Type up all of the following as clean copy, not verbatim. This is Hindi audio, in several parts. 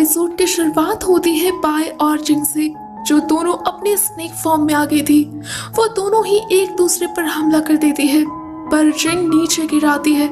एपिसोड की शुरुआत होती है बाय और जिंग से, जो दोनों अपने स्नेक फॉर्म में आ गई थी। वो दोनों ही एक दूसरे पर हमला कर देती है, पर जिंग नीचे गिराती है।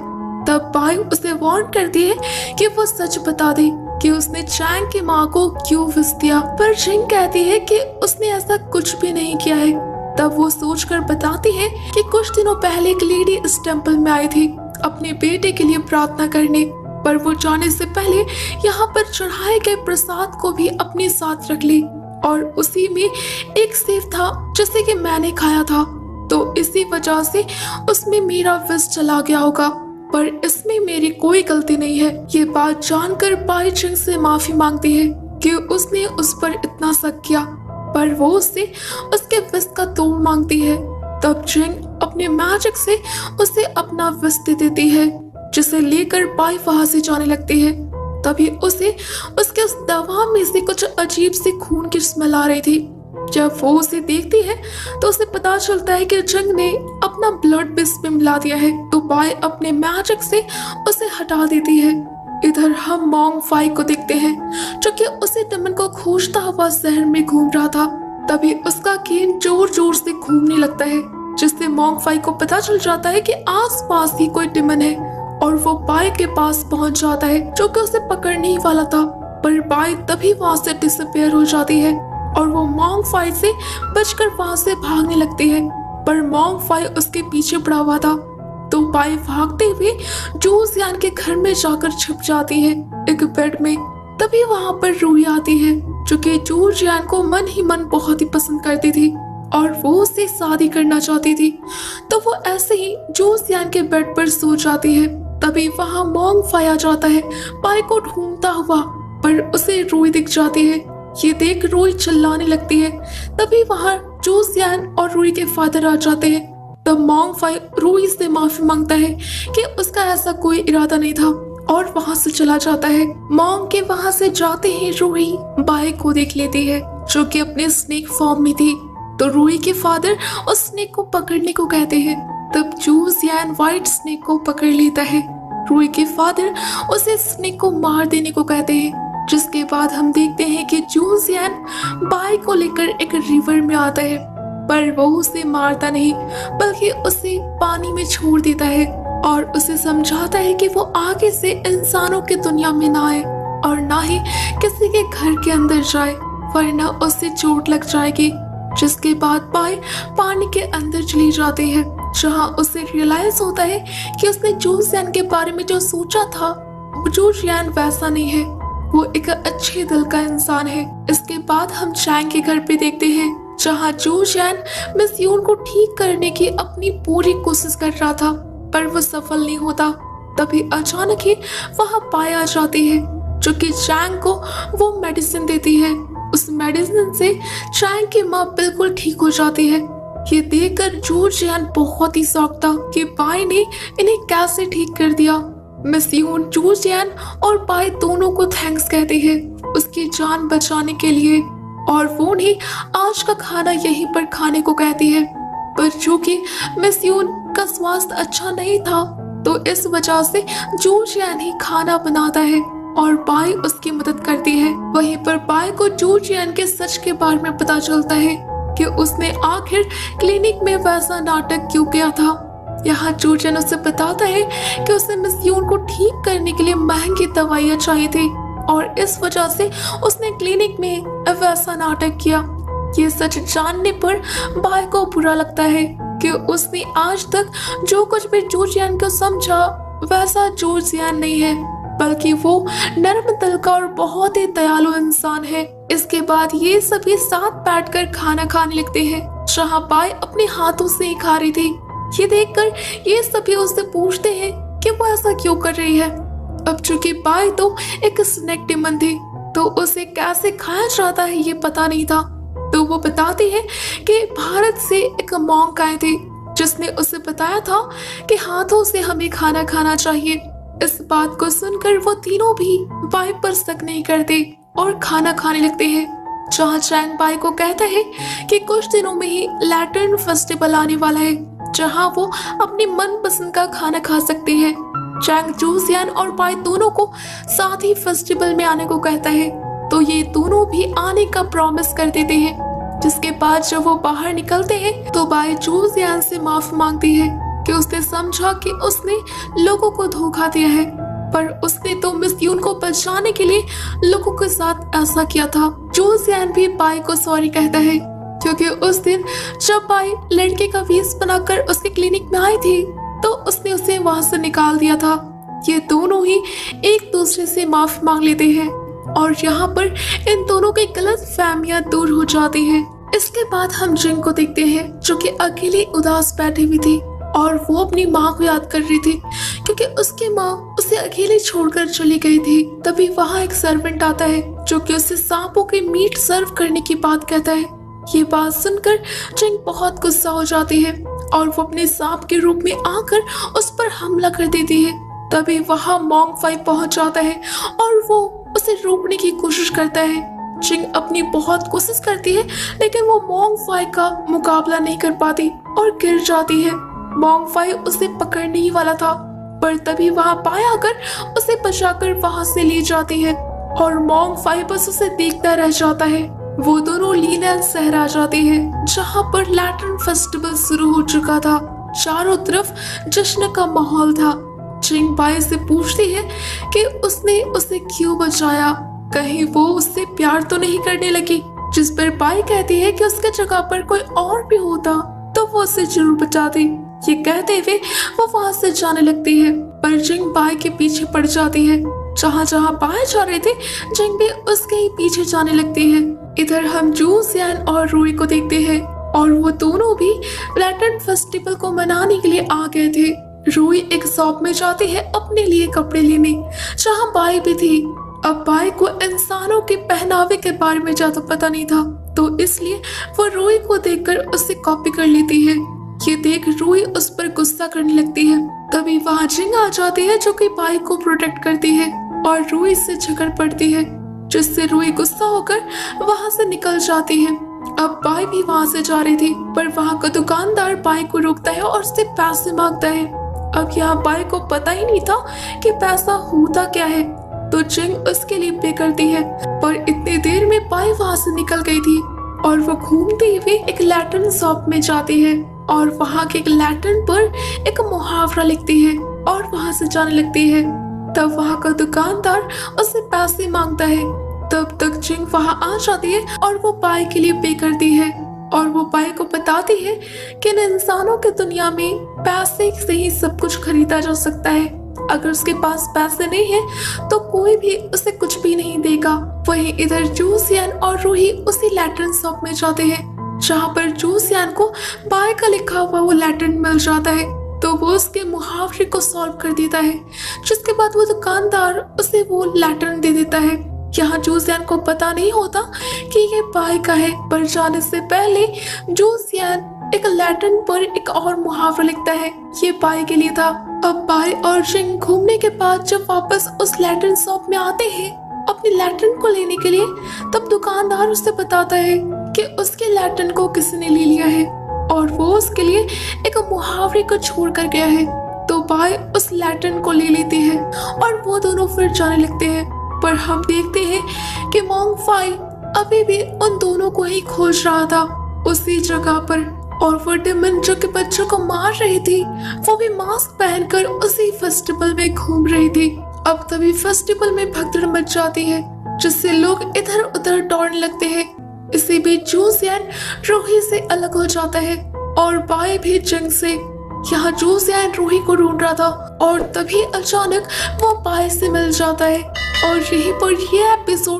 तब बाय उसे वार्न करती है कि वो सच बता दे कि उसने चैंग की माँ को क्यों विश दिया, पर जिंग कहती है कि उसने ऐसा कुछ भी नहीं किया है। तब वो सोचकर बताती है कि कुछ दिनों पहले एक लेडी इस टेम्पल में आई थी अपने बेटे के लिए प्रार्थना करने, पर वो जाने से पहले यहाँ पर चढ़ाए गए प्रसाद को भी अपने साथ रख ली, और उसी में एक सेब था जिसे कि मैंने खाया था। तो इसी वजह से उसमें मेरा विष चला गया होगा, पर इसमें मेरी कोई गलती नहीं है। ये बात जानकर बाई जिंग से माफी मांगती है कि उसने उस पर इतना शक किया, पर वो उससे उसके विष का तोड़ मांगती है। तब जिंग अपने मैजिक से उसे अपना विष दे देती है, जिसे लेकर बाई वहां से जाने लगती है। तभी उसे उसके उस दवा में से कुछ अजीब सी खून की स्मेल आ रही थी। जब वो उसे देखती है तो उसे पता चलता है कि जिंग ने अपना ब्लड भी इसमें मिला दिया है। तो बाई अपने मैजिक से उसे हटा देती है। इधर हम मोंग फाई को देखते हैं, जो कि उसे टिमन को खोजता हुआ शहर में घूम रहा था। तभी उसका गेंद जोर जोर से घूमने लगता है, जिससे मोंग फाई को पता चल जाता है कि आस पास ही कोई टिमन है, और वो बाई के पास पहुंच जाता है, जो कि उसे पकड़ने ही वाला था। पर बाई तभी वहां से डिसअपियर हो जाती है, और वो मोंग फाई से बचकर वहां से भागने लगती है, पर मोंग फाई उसके पीछे पड़ा हुआ था। तो बाई भागते हुए जू जियान के घर में जाकर छिप जाती है एक बेड में। तभी वहां पर रूही आती है, जो कि जू जियान को मन ही मन बहुत ही पसंद करती थी और वो उससे शादी करना चाहती थी। तो वो ऐसे ही जू जियान के बेड पर सो जाती है। तभी वहां मोंग फाई आ जाता है बाई को ढूंढता हुआ, पर उसे रूही दिख जाती है। ये देख रूही चिल्लाने लगती है। तभी वहां जू जियान और रूही के फादर आ जाते हैं। तब मोंग फाई रूही से माफी मांगता है कि उसका ऐसा कोई इरादा नहीं था, और वहां से चला जाता है। मोंग के वहां से जाते ही रूही बाई को देख लेती है, जो कि अपने स्नेक फॉर्म में थी। तो रूही के फादर उस स्नेक को पकड़ने को कहते हैं। तब जू जियान व्हाइट स्नेक को पकड़ लेता है। रूही के फादर उसे स्नेक को मार देने को कहते हैं, जिसके बाद हम देखते हैं कि जू जियान बाई को लेकर एक रिवर में आता है, पर वो उसे मारता नहीं बल्कि उसे पानी में छोड़ देता है, और उसे समझाता है कि वो आगे से इंसानों की दुनिया में ना आए और ना ही किसी के घर के अंदर जाए, वरना उससे चोट लग जाएगी। जिसके बाद बाई पानी के अंदर चली जाती है, जहाँ उसे रियलाइज होता है कि उसने जू जियान के बारे में जो सोचा था, जू जियान वैसा नहीं है, वो एक अच्छे दिल का इंसान है। इसके बाद हम चैंग के घर पे देखते हैं, जहाँ जू जियान मिस यून को ठीक करने की अपनी पूरी कोशिश कर रहा था, पर वो सफल नहीं होता। तभी अचानक ही वहाँ बाई आ जाती है, जो कि चैंग को वो मेडिसिन देती है। उस मेडिसिन से चैंग की माँ बिल्कुल ठीक हो जाती है। ये देखकर जू जियान बहुत ही शॉक था कि बाई ने इन्हें कैसे ठीक कर दिया। मिस यून जू जियान और बाई दोनों को थैंक्स कहती है उसकी जान बचाने के लिए, और वो उन्हें आज का खाना यहीं पर खाने को कहती है। पर चूंकि मिस यून का स्वास्थ्य अच्छा नहीं था, तो इस वजह से जू जियान ही खाना बनाता है और बाई उसकी मदद करती है। वहीं पर बाई को जू जियान के सच के बारे में पता चलता है कि उसने आखिर क्लिनिक में वैसा नाटक क्यों किया था। यहाँ जू जियान उसे बताता है कि उसे मिस यून को ठीक करने के लिए महंगी दवाइयाँ चाहिए थी, और इस वजह से उसने क्लिनिक में वैसा नाटक किया। ये सच जानने पर बाई को बुरा लगता है कि उसने आज तक जो कुछ भी जू जियान को समझा वैसा जू जियान नहीं है, बल्कि वो नर्म दिल का और बहुत ही दयालु इंसान है। इसके बाद ये सभी साथ बैठकर खाना खाने लगते हैं, जहाँ बाई अपने हाथों से ही खा रही थी। ये देखकर ये सभी उससे पूछते हैं कि वो ऐसा क्यों कर रही है। अब चूंकि बाई तो एक स्नेक डिमन थी, तो उसे कैसे खाया जाता है ये पता नहीं था। तो वो बताती है कि भारत से एक मॉन्क आए थे, जिसने उसे बताया था कि हाथों से हमें खाना खाना चाहिए। इस बात को सुनकर वो तीनों भी बाई पर शक नहीं करते और खाना खाने लगते हैं। जहाँ चैंग बाई को कहता है कि कुछ दिनों में ही लैटर्न फेस्टिवल आने वाला है, जहाँ वो अपनी मनपसंद का खाना खा सकते हैं। चैंग जूसियन और बाई दोनों को साथ ही फेस्टिवल में आने को कहता है, तो ये दोनों भी आने का प्रॉमिस कर देते हैं। जिसके बाद जब वो बाहर निकलते हैं तो बाई जूसियन से माफी मांगती है कि उसने समझा कि उसने लोगों को धोखा दिया है, पर उसने तो मिस यून को बचाने के लिए लोगों के साथ ऐसा किया था। जूसियन भी बाई को सॉरी कहता है क्योंकि उस दिन जब बाई लड़के का वेश बनाकर उसके क्लिनिक में आई थी तो उसने उसे वहां से निकाल दिया था। ये दोनों ही एक दूसरे से माफी मांग लेते हैं और यहाँ पर इन दोनों की गलत फहमियां दूर हो जाती है। इसके बाद हम जिंग को देखते हैं जो कि अकेली उदास बैठी हुई थी और वो अपनी माँ को याद कर रही थी क्योंकि उसकी माँ उसे अकेले छोड़कर चली गई थी। तभी वहाँ एक सर्वेंट आता है जो कि उसे सांपों के मीट सर्व करने की बात कहता है। ये बात सुनकर जिंग बहुत गुस्सा हो जाती है और वो अपने सांप के रूप में आकर उस पर हमला कर देती है। तभी वहाँ मॉन्ग फाई पहुंच जाता है और वो उसे रोकने की कोशिश करता है। जिंग अपनी बहुत कोशिश करती है लेकिन वो मॉन्ग फाई का मुकाबला नहीं कर पाती और गिर जाती है। मॉन्ग फाई उसे पकड़ने ही वाला था, पर तभी वहाँ पाई आकर उसे बचाकर वहाँ से ले जाती है और मॉन्ग फाई बस उसे देखता रह जाता है। वो दोनों लीलैंड शहर आ जाते हैं जहाँ पर लैंटर्न फेस्टिवल शुरू हो चुका था। चारों तरफ जश्न का माहौल था। जिंग बाई से पूछती है कि उसने उसे क्यों बचाया, कहीं वो उससे प्यार तो नहीं करने लगी। जिस पर बाई कहती है कि उसके जगह पर कोई और भी होता तो वो उसे जरूर बचाती। ये कहते हुए वो वहां से जाने लगती है, पर जिंग बाई के पीछे पड़ जाती है। जहाँ जहाँ बाई जा रहे थे जिंग भी उसके ही पीछे जाने लगती है। इधर हम जूसियन और रूई को देखते हैं और वो दोनों भी लैंटर्न फेस्टिवल को मनाने के लिए आ गए थे। रूई एक शॉप में जाती है अपने लिए कपड़े लेने जहाँ बाई भी थी। अब बाई को इंसानों के पहनावे के बारे में ज्यादा पता नहीं था, तो इसलिए वो रूई को देखकर उससे कॉपी कर लेती है। ये देख रूई उस पर गुस्सा करने लगती है। तभी वहाँ जिंग आ जाती है जो कि बाई को प्रोटेक्ट करती है और रूई से झगड़ पड़ती है, जिससे रूई गुस्सा होकर वहाँ से निकल जाती है। अब बाई भी वहाँ से जा रही थी, पर वहाँ का दुकानदार बाई को रोकता है और उससे पैसे मांगता है। अब यहाँ बाई को पता ही नहीं था कि पैसा होता क्या है, तो जिंग उसके लिए पे करती है, पर इतनी देर में बाई वहाँ से निकल गई थी और वो घूमते हुए एक लैंटर्न शॉप में जाती है और वहाँ के एक लैंटर्न पर एक मुहावरा लिखती है और वहाँ से जाने लगती है। तब वहाँ का दुकानदार उससे पैसे मांगता है। तब तक जिंग वहाँ आ जाती है और वो बाई के लिए पे करती है और वो बाई को बताती है कि इन इंसानों की दुनिया में पैसे से ही सब कुछ खरीदा जा सकता है। अगर उसके पास पैसे नहीं है तो कोई भी उसे कुछ भी नहीं देगा। वहीं इधर जूसियन और रूही उसी लैंटर्न शॉप में जाते हैं जहाँ पर जूसियन को बाई का लिखा हुआ वो लैंटर्न मिल जाता है, तो वो उसके मुहावरे को सॉल्व कर देता है। जिसके बाद वो दुकानदार उसे वो लैंटर्न दे देता है। यहाँ जूसियन को पता नहीं होता कि ये बाई का है, पर जाने से पहले जूसियन एक लैंटर्न पर एक और मुहावरा लिखता है, ये बाई के लिए था। अब बाई और जिंग घूमने के बाद जब वापस उस लैंटर्न शॉप में आते हैं अपने लैंटर्न को लेने के लिए, तब दुकानदार उससे बताता है कि उसके लैंटर्न को किसी ने ले लिया है और वो उसके लिए एक मुहावरे को छोड़ कर गया है। तो बाई उस लैंटर्न को ले लेती है और वो दोनों फिर जाने लगते हैं, पर हम देखते हैं कि मॉन्ग फाई अभी भी उन दोनों को ही खोज रहा था उसी जगह पर, और वो डेमन जो कि बच्चों को मार रही थी वो भी मास्क पहनकर उसी फेस्टिवल में घूम रही थी। अब तभी फेस्टिवल में भगदड़ मच जाती है जिससे लोग इधर उधर दौड़ने लगते हैं। इसी बीच जूसियन रूही से अलग हो जाता है और बाई भी जिंग से। यहाँ जूसियन रूही को ढूंढ रहा था और तभी अचानक वो बाई से मिल जाता है और यहीं पर ये एपिसोड